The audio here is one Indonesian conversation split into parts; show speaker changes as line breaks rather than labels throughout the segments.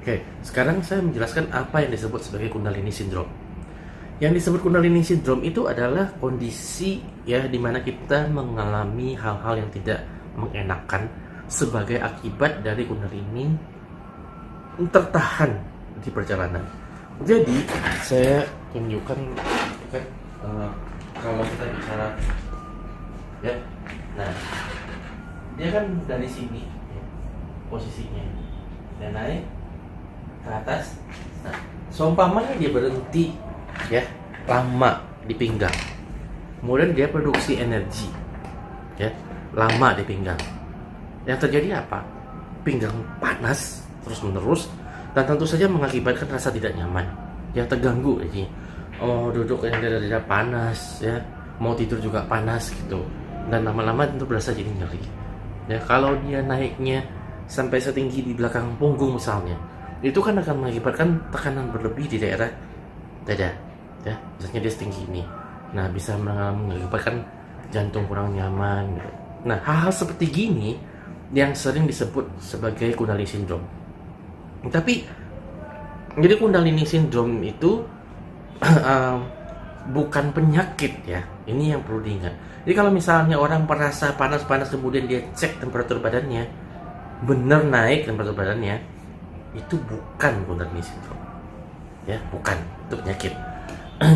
Oke, sekarang saya menjelaskan apa yang disebut sebagai Kundalini Syndrome. Yang disebut Kundalini Syndrome itu adalah kondisi ya di mana kita mengalami hal-hal yang tidak mengenakan sebagai akibat dari Kundalini tertahan di perjalanan. Jadi saya tunjukkan kan, kalau kita bicara ya, nah dia kan dari sini ya, posisinya dan naik ke atas. Nah, seumpamanya dia berhenti ya lama di pinggang, kemudian dia produksi energi ya lama di pinggang. Yang terjadi apa? Pinggang panas terus menerus dan tentu saja mengakibatkan rasa tidak nyaman, ya terganggu ini. Oh, duduk yang dada panas ya, mau tidur juga panas gitu, dan lama-lama tentu berasa jadi nyeri. Ya kalau dia naiknya sampai setinggi di belakang punggung misalnya, itu kan akan mengakibatkan tekanan berlebih di daerah dada ya, misalnya dia setinggi ini. Nah, bisa mengakibatkan jantung kurang nyaman gitu. Nah, hal-hal seperti gini yang sering disebut sebagai Kundalini Syndrome. Tapi jadi Kundalini Syndrome itu bukan penyakit ya, ini yang perlu diingat. Jadi kalau misalnya orang merasa panas-panas kemudian dia cek temperatur badannya, bener naik temperatur badannya, itu bukan Kundalini Syndrome ya, bukan, itu penyakit.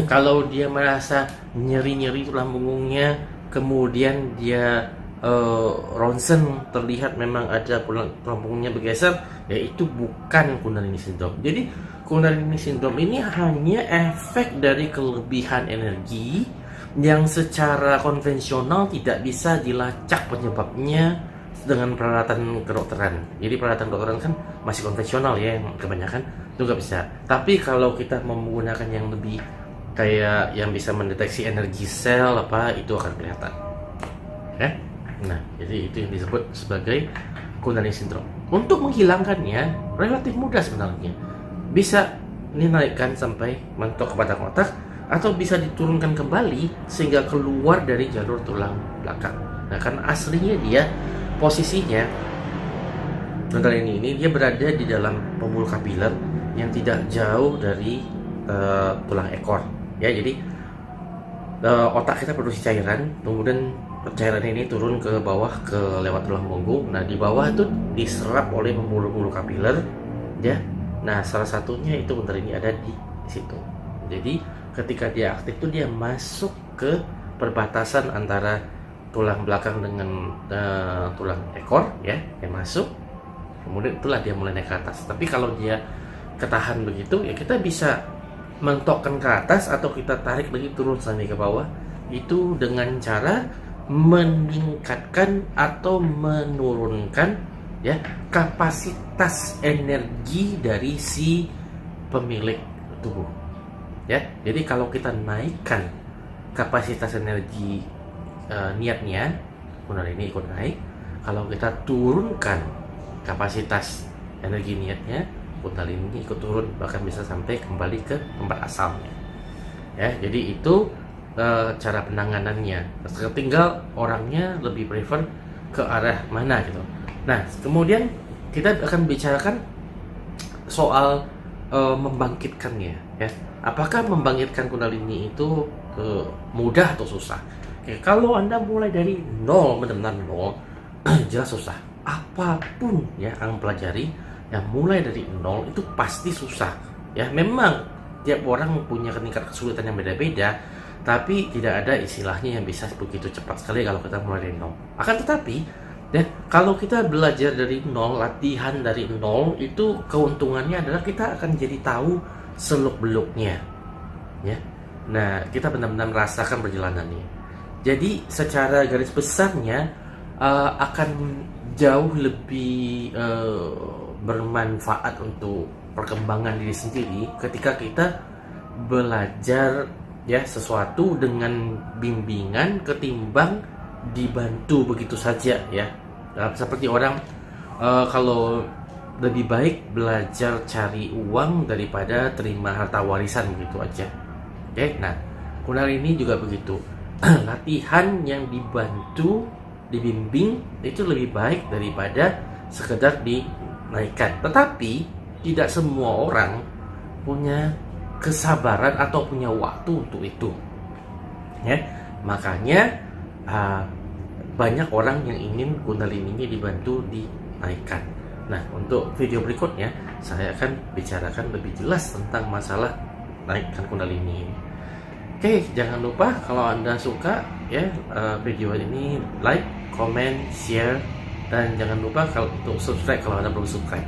Kalau dia merasa nyeri-nyeri tulang punggungnya, kemudian dia ronsen terlihat memang ada tulang punggungnya bergeser, ya itu bukan Kundalini Syndrome. Jadi Kundalini Syndrome ini hanya efek dari kelebihan energi yang secara konvensional tidak bisa dilacak penyebabnya dengan peralatan kedokteran. Jadi peralatan kedokteran kan masih konvensional ya, yang kebanyakan itu nggak bisa. Tapi kalau kita menggunakan yang lebih kayak yang bisa mendeteksi energi sel apa, itu akan kelihatan ya. Nah, jadi itu yang disebut sebagai Kundalini Syndrome. Untuk menghilangkannya relatif mudah sebenarnya. Bisa dinaikkan sampai mentok kepada otak, atau bisa diturunkan kembali sehingga keluar dari jalur tulang belakang. Nah, karena aslinya dia posisinya Kundalini ini dia berada di dalam pembuluh kapiler yang tidak jauh dari tulang ekor ya. Jadi otak kita produksi cairan, kemudian cairan ini turun ke bawah ke lewat tulang punggung. Nah, di bawah itu diserap oleh pembuluh-pembuluh kapiler ya. Nah, salah satunya itu Kundalini ada di situ. Jadi ketika dia aktif itu dia masuk ke perbatasan antara tulang belakang dengan tulang ekor ya, yang masuk, kemudian itulah dia mulai naik ke atas. Tapi kalau dia ketahan begitu ya, kita bisa mentokkan ke atas atau kita tarik lagi turun sampai ke bawah, itu dengan cara meningkatkan atau menurunkan ya kapasitas energi dari si pemilik tubuh ya. Jadi kalau kita naikkan kapasitas energi niatnya, Kundalini ikut naik. Kalau kita turunkan kapasitas energi niatnya, Kundalini ikut turun, bahkan bisa sampai kembali ke tempat asalnya ya. Jadi itu cara penanganannya. Tinggal orangnya lebih prefer ke arah mana gitu. Nah, kemudian kita akan bicarakan soal membangkitkannya ya. Apakah membangkitkan Kundalini itu mudah atau susah? Oke, kalau Anda mulai dari nol, benar-benar nol, jelas susah. Apapun ya yang pelajari yang mulai dari nol itu pasti susah ya. Memang tiap orang punya tingkat kesulitan yang beda-beda, tapi tidak ada istilahnya yang bisa begitu cepat sekali kalau kita mulai dari nol. Akan tetapi ya, kalau kita belajar dari nol, latihan dari nol, itu keuntungannya adalah kita akan jadi tahu seluk-beluknya ya. Nah, kita benar-benar merasakan perjalanannya. Jadi secara garis besarnya akan jauh lebih bermanfaat untuk perkembangan diri sendiri ketika kita belajar ya sesuatu dengan bimbingan ketimbang dibantu begitu saja ya. Seperti orang kalau lebih baik belajar cari uang daripada terima harta warisan begitu aja. Oke, nah Kundalini juga begitu. Latihan yang dibantu, dibimbing itu lebih baik daripada sekedar dinaikkan. Tetapi tidak semua orang punya kesabaran atau punya waktu untuk itu, ya. Makanya banyak orang yang ingin kundalini dibantu dinaikkan. Nah, untuk video berikutnya saya akan bicarakan lebih jelas tentang masalah naikkan kundalini ini. Oke, jangan lupa kalau Anda suka ya video ini, like, comment, share, dan jangan lupa kalau untuk subscribe kalau Anda belum subscribe.